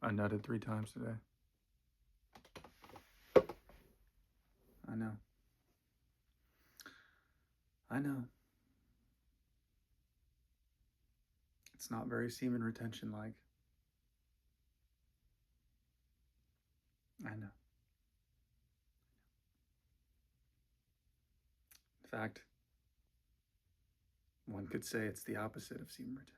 I nutted 3 times today. I know. I know. It's not very semen retention like. I know. In fact, one could say it's the opposite of semen retention.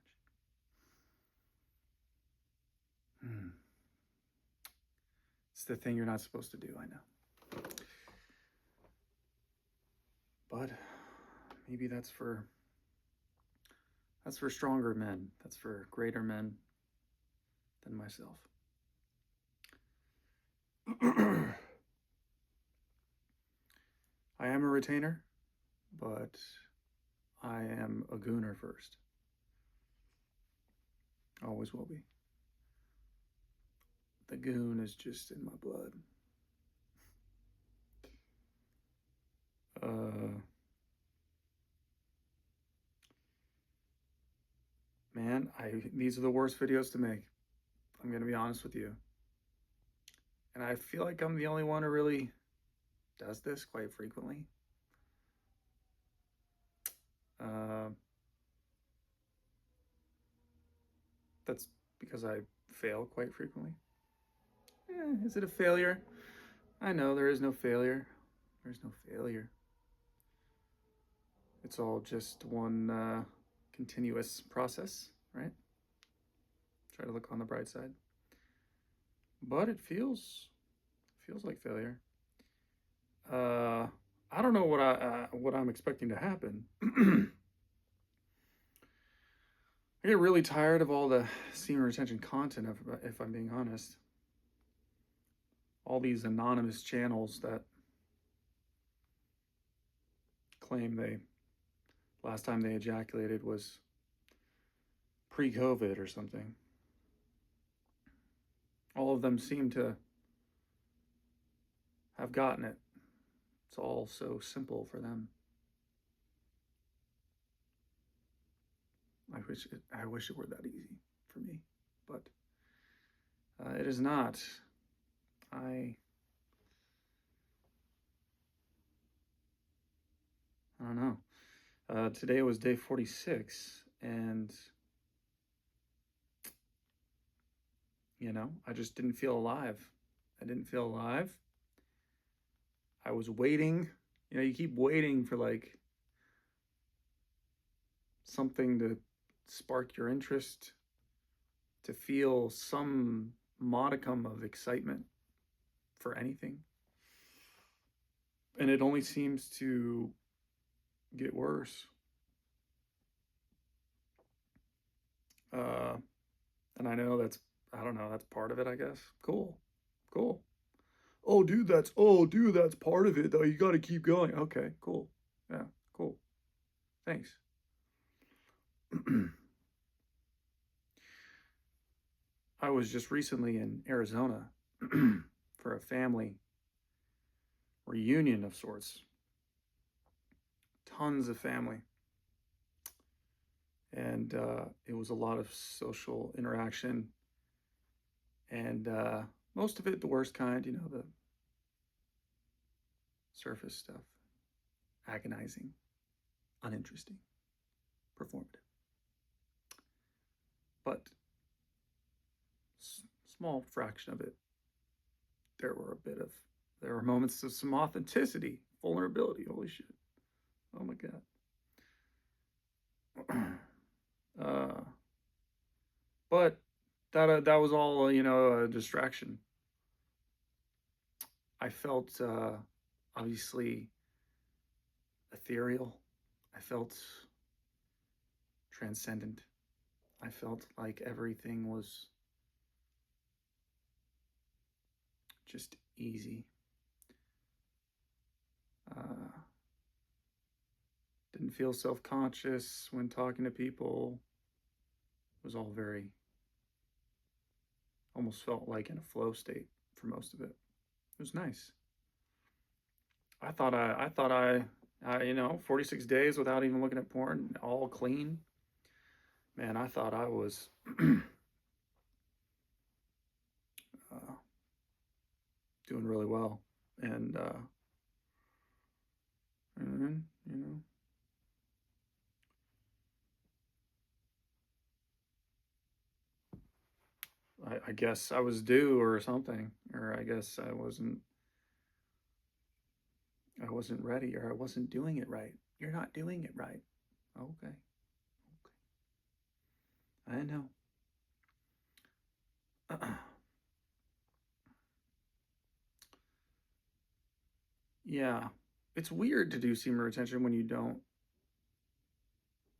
It's the thing you're not supposed to do, I know. But maybe that's for stronger men. That's for greater men than myself. I am a retainer, but I am a gooner first. Always will be. The goon is just in my blood. Man, these are the worst videos to make. I'm gonna be honest with you. And I feel like I'm the only one who really does this quite frequently. That's because I fail quite frequently. Is it a failure? I know there is no failure. There's no failure. It's all just one continuous process, right? Try to look on the bright side. But it feels like failure. I don't know what I'm expecting to happen. I get really tired of all the semen retention content, if I'm being honest. All these anonymous channels that claim last time they ejaculated was pre-COVID or something. All of them seem to have gotten it. It's all so simple for them. I wish it were that easy for me, but it is not. I don't know. Today was day 46, and I just didn't feel alive. I didn't feel alive. I was waiting. You keep waiting for like something to spark your interest, to feel some modicum of excitement for anything. And it only seems to get worse. And I know that's part of it, I guess. Cool. Oh, dude, that's part of it, though. You got to keep going. Okay, cool. Yeah, cool. Thanks. I was just recently in Arizona for a family reunion of sorts. Tons of family. And it was a lot of social interaction. And most of it the worst kind, the surface stuff. Agonizing, uninteresting, performative. But small fraction of it, there were moments of some authenticity, vulnerability. Holy shit. Oh my God. But that was all, a distraction. I felt obviously ethereal. I felt transcendent. I felt like everything was just easy. Didn't feel self-conscious when talking to people. It was all almost felt like in a flow state for most of it. It was nice. I thought I 46 days without even looking at porn, all clean. Man, I thought I was doing really well, and and then, I guess I was due or something, or I guess I wasn't ready, or I wasn't doing it right. You're not doing it right. Okay, okay, I know. Yeah, it's weird to do semen retention when you don't,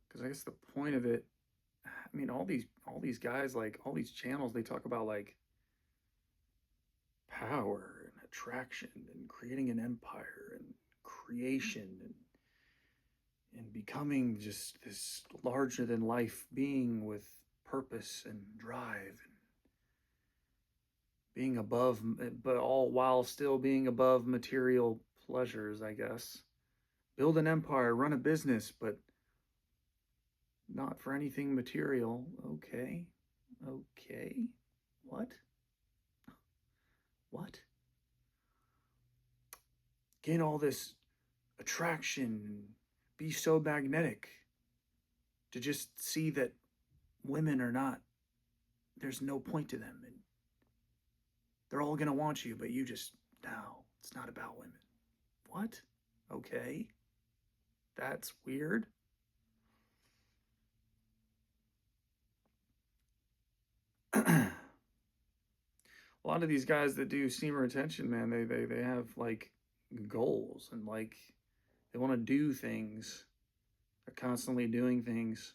because I guess the point of it. I mean, all these guys, like all these channels, they talk about like power and attraction and creating an empire and creation and becoming just this larger than life being with purpose and drive and being above, but all while still being above material pleasures, I guess. Build an empire, run a business, but not for anything material. Okay. Okay. What? What? Gain all this attraction and be so magnetic to just see that women are not, there's no point to them and they're all going to want you, but you just, no, it's not about women. What? Okay. That's weird. A lot of these guys that do semen retention, man, they have like goals and like they want to do things. They're constantly doing things.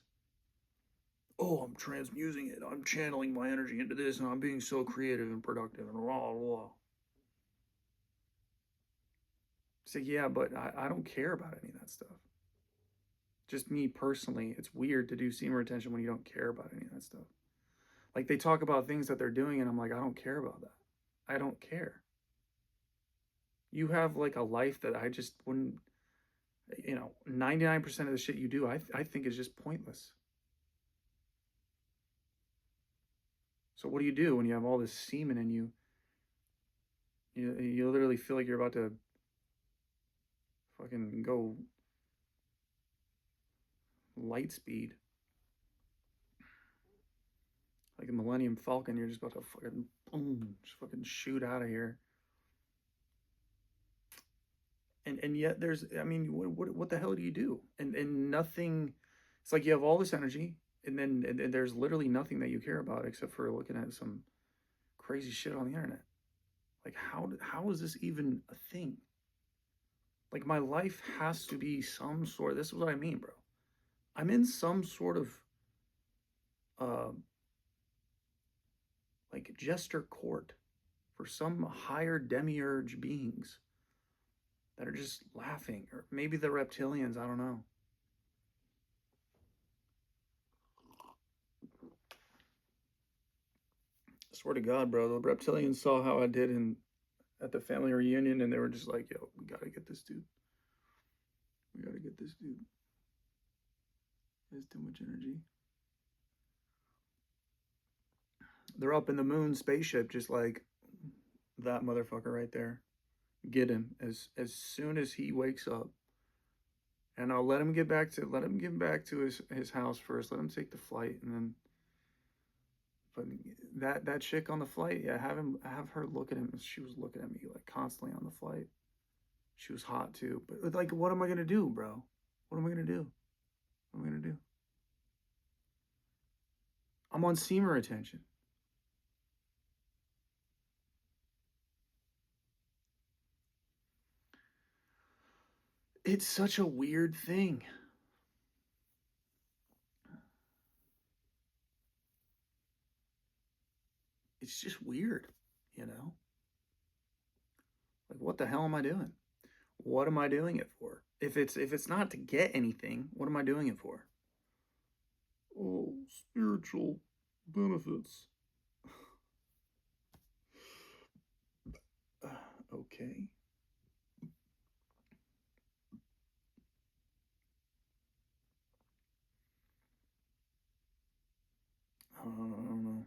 Oh, I'm transmusing it. I'm channeling my energy into this, and I'm being so creative and productive and blah blah. So yeah, but I don't care about any of that stuff. Just me personally, it's weird to do semen retention when you don't care about any of that stuff. Like they talk about things that they're doing, and I'm like, I don't care about that. I don't care. You have like a life that I just wouldn't. 99% of the shit you do, I think is just pointless. So what do you do when you have all this semen in you? You literally feel like you're about to fucking go light speed, like a Millennium Falcon. You're just about to fucking boom, just fucking shoot out of here. And yet there's, I mean, what the hell do you do? And nothing. It's like you have all this energy, and there's literally nothing that you care about except for looking at some crazy shit on the internet. Like how is this even a thing? Like my life has to be some sort. This is what I mean, bro. I'm in some sort of uh, like jester court for some higher demiurge beings that are just laughing, or maybe the reptilians. I don't know. I swear to God, bro, the reptilians saw how I did in at the family reunion, and they were just like, "Yo, we gotta get this dude. We gotta get this dude. He has too much energy." They're up in the moon spaceship, just like that motherfucker right there. Get him as soon as he wakes up, and I'll let him get back to his house first. Let him take the flight, and then. But that chick on the flight, yeah, have her look at him. She was looking at me like constantly on the flight. She was hot too. But like, what am I gonna do, bro? What am I gonna do? What am I gonna do? I'm on semen retention. It's such a weird thing. It's just weird, you know? Like what the hell am I doing? What am I doing it for? If it's not to get anything, what am I doing it for? Oh, spiritual benefits. Okay. I don't know.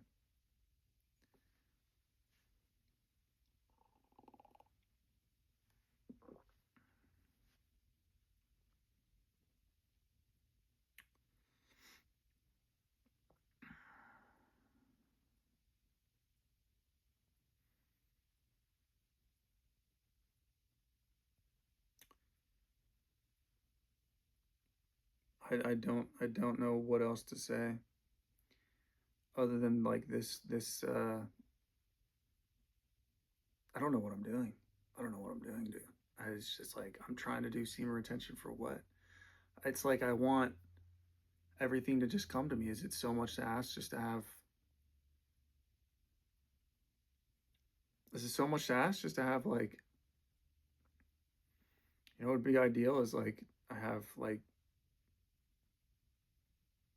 I don't know what else to say other than like this. I don't know what I'm doing. I don't know what I'm doing, dude. It's just like I'm trying to do semen retention for what? It's like I want everything to just come to me. Is it so much to ask just to have? Is it so much to ask just to have like? You know, what would be ideal is like I have like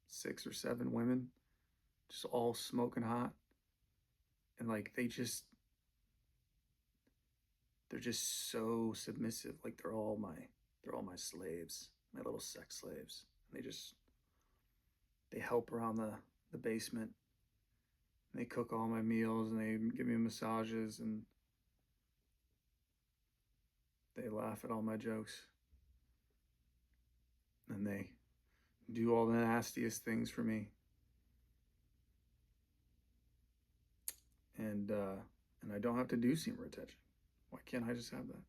6 or 7 women, just all smoking hot, and like they're just so submissive. Like they're all my slaves, my little sex slaves. And they help around the basement. And they cook all my meals and they give me massages and they laugh at all my jokes. And they do all the nastiest things for me. And I don't have to do semen retention. Why can't I just have that?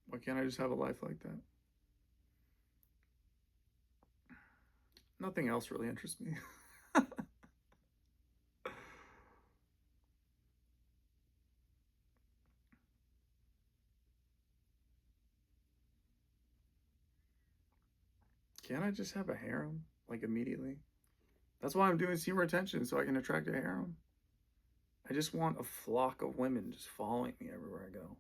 Why can't I just have a life like that? Nothing else really interests me. Can't I just have a harem like immediately? That's why I'm doing semen retention, so I can attract a harem. I just want a flock of women just following me everywhere I go.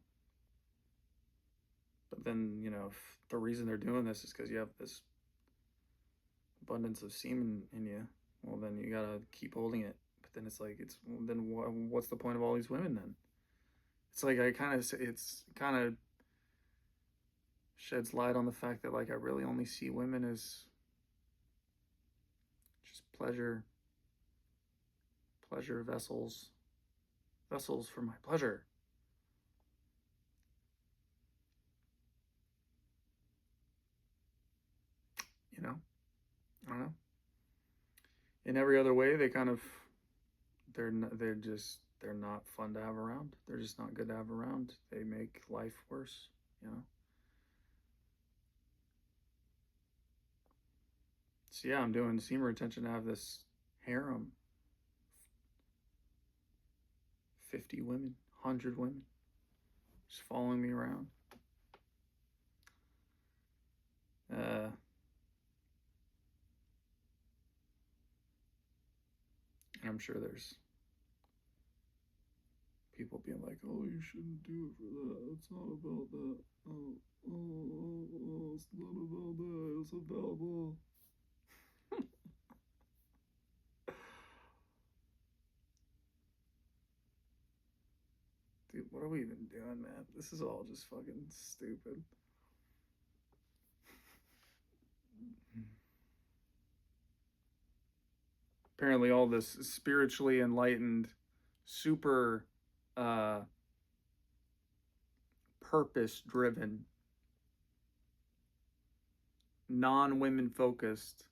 But then, if the reason they're doing this is because you have this abundance of semen in you, well, then you gotta keep holding it. But then it's like, then what's the point of all these women then? It's like it's kind of sheds light on the fact that like I really only see women as just pleasure vessels for my pleasure. You know, I don't know. In every other way, they kind of they're not fun to have around. They're just not good to have around. They make life worse. You know. So yeah, I'm doing semen retention to have this harem, 50 women, 100 women, just following me around. Uh, and I'm sure there's people being like, "Oh, you shouldn't do it for that. It's not about that. Oh, it's not about that. It's about the." Dude, what are we even doing, man? This is all just fucking stupid. Apparently, all this spiritually enlightened, super uh, purpose driven, non women focused,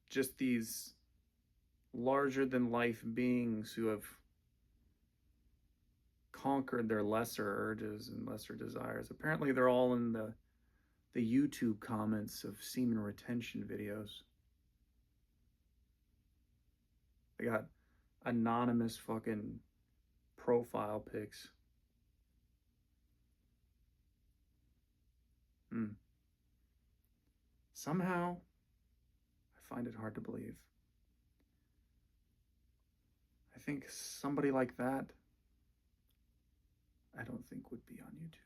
just these larger than life beings who have conquered their lesser urges and lesser desires. Apparently, they're all in the YouTube comments of semen retention videos. They got anonymous fucking profile pics. Somehow, I find it hard to believe. I think somebody like that, I don't think would be on YouTube.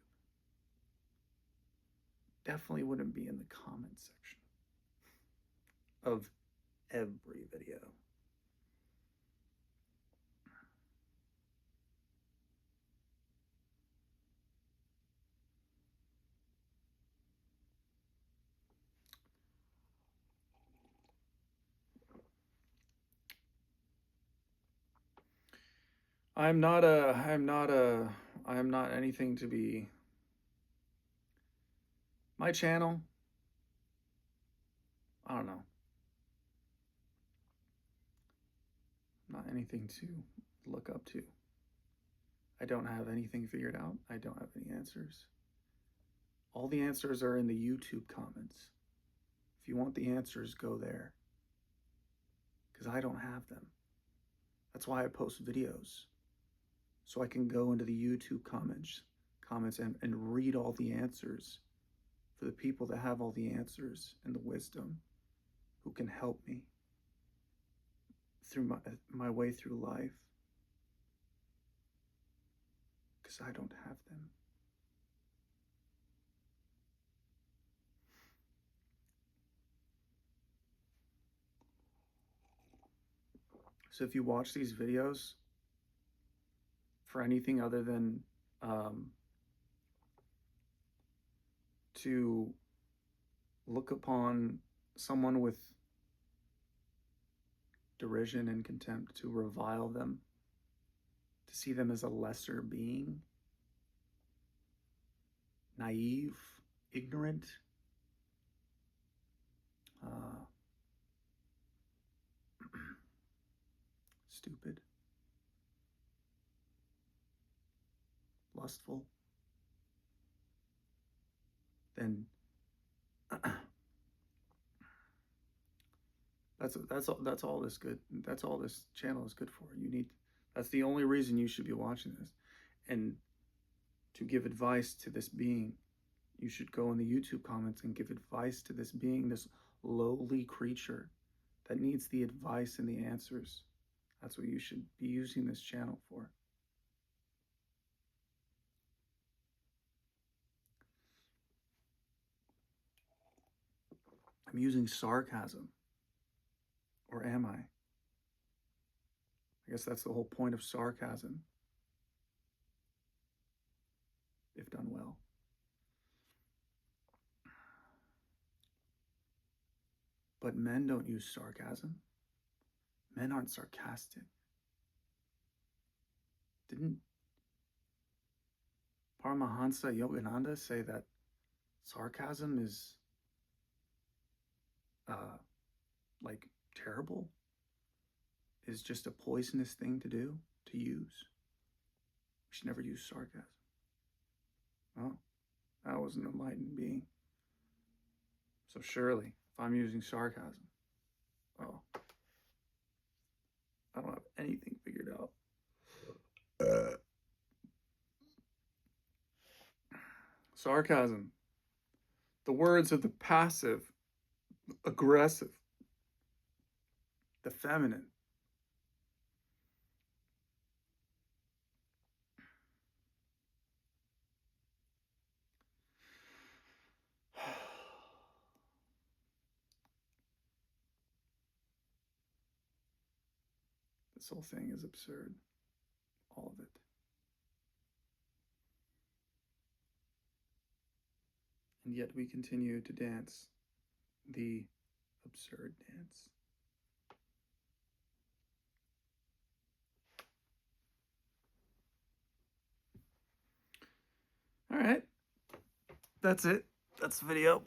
Definitely wouldn't be in the comment section of every video. I'm not anything to be. My channel, I don't know. Not anything to look up to. I don't have anything figured out. I don't have any answers. All the answers are in the YouTube comments. If you want the answers, go there. Because I don't have them. That's why I post videos. So I can go into the YouTube comments and read all the answers for the people that have all the answers and the wisdom who can help me through my way through life. Because I don't have them. So if you watch these videos for anything other than to look upon someone with derision and contempt, to revile them, to see them as a lesser being, naive, ignorant, stupid, lustful, then that's all this good. That's all this channel is good for. That's the only reason you should be watching this. And to give advice to this being, you should go in the YouTube comments and give advice to this being, this lowly creature that needs the advice and the answers. That's what you should be using this channel for. I'm using sarcasm. Or am I? I guess that's the whole point of sarcasm, if done well. But men don't use sarcasm. Men aren't sarcastic. Didn't Paramahansa Yogananda say that sarcasm is like terrible? Is just a poisonous thing to do, to use? We should never use sarcasm. Oh, that was an enlightened being. So surely, if I'm using sarcasm, oh, I don't have anything figured out. Sarcasm. The words of the passive, aggressive, the feminine. This whole thing is absurd. All of it. And yet we continue to dance the absurd dance. All right. That's it. That's the video.